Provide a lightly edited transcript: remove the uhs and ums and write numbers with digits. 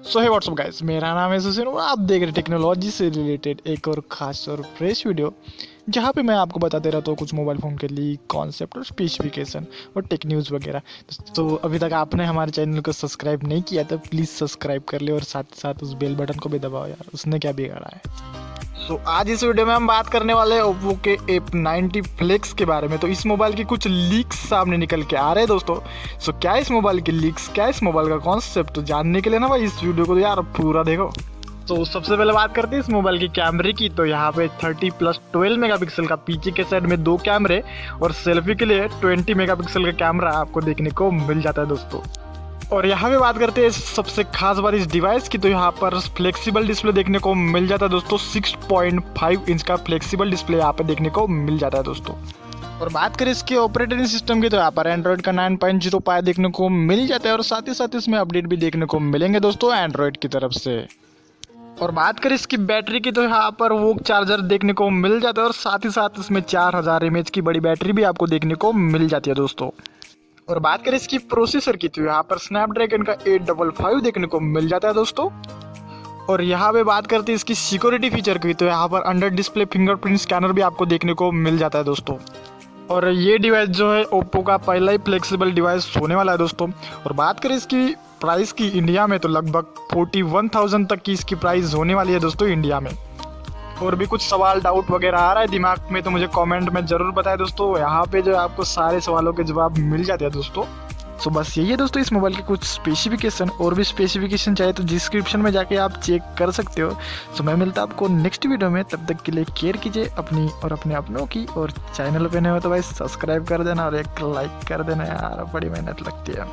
सो हे WhatsApp guys, मेरा नाम है सुशील और आप देख रहे टेक्नोलॉजी से रिलेटेड एक और खास और फ्रेश वीडियो जहाँ पे मैं आपको बताते रहता हूँ कुछ मोबाइल फ़ोन के लीक, कॉन्सेप्ट और स्पेसिफिकेशन और टेक न्यूज़ वगैरह। तो अभी तक आपने हमारे चैनल को सब्सक्राइब नहीं किया तो प्लीज़ सब्सक्राइब कर ले और साथ ही साथ उस बेल बटन को भी दबाओ यार, उसने क्या बिगाड़ा है। आज इस वीडियो में हम बात करने वाले हैं ओप्पो के F90 फ्लेक्स के बारे में। तो इस मोबाइल की कुछ लीक्स सामने निकल के आ रहे हैं दोस्तों। क्या इस मोबाइल की लीक्स, क्या इस मोबाइल का कॉन्सेप्ट, तो जानने के लिए ना भाई इस वीडियो को यार पूरा देखो। तो सबसे पहले बात करते हैं इस मोबाइल की कैमरे की। तो यहाँ पे 30+12 मेगापिक्सल का पीछे के साइड में 2 कैमरे और सेल्फी के लिए 20 मेगापिक्सल का कैमरा आपको देखने को मिल जाता है दोस्तों। और यहाँ पे बात करते हैं सबसे खास बात इस डिवाइस की। तो यहाँ पर फ्लेक्सिबल डिस्प्ले देखने को मिल जाता है दोस्तों। 6.5 इंच का फ्लेक्सिबल डिस्प्ले यहाँ पे देखने को मिल जाता है दोस्तों। और बात करें इसके ऑपरेटिंग सिस्टम की तो यहाँ पर एंड्रॉइड का 9.0 पाया देखने को मिल जाता है और साथ ही साथ इसमें अपडेट भी देखने को मिलेंगे दोस्तों एंड्रॉइड की तरफ से। और बात करें इसकी बैटरी की तो यहाँ पर वो चार्जर देखने को मिल जाता है और साथ ही साथ इसमें 4000 mAh की बड़ी बैटरी भी आपको देखने को मिल जाती है दोस्तों। और बात करें इसकी प्रोसेसर की तो यहाँ पर स्नैपड्रैगन का 855 देखने को मिल जाता है दोस्तों। और यहाँ पे बात करते हैं इसकी सिक्योरिटी फीचर की तो यहाँ पर अंडर डिस्प्ले फिंगरप्रिंट स्कैनर भी आपको देखने को मिल जाता है दोस्तों। और ये डिवाइस जो है ओप्पो का पहला ही फ्लेक्सिबल डिवाइस होने वाला है दोस्तों। और बात करें इसकी प्राइस की इंडिया में तो लगभग 41,000 तक की इसकी प्राइस होने वाली है दोस्तों इंडिया में। और भी कुछ सवाल डाउट वगैरह आ रहा है दिमाग में तो मुझे कमेंट में ज़रूर बताएं दोस्तों। यहाँ पे जो आपको सारे सवालों के जवाब मिल जाते हैं दोस्तों। सो बस यही है दोस्तों इस मोबाइल के कुछ स्पेसिफिकेशन। और भी स्पेसिफिकेशन चाहे तो डिस्क्रिप्शन में जाके आप चेक कर सकते हो। सो मैं मिलता आपको नेक्स्ट वीडियो में, तब तक के लिए केयर कीजिए अपनी और अपने अपनों की। और चैनल पे नए हो तो भाई सब्सक्राइब कर देना और एक लाइक कर देना यार, बड़ी मेहनत लगती है।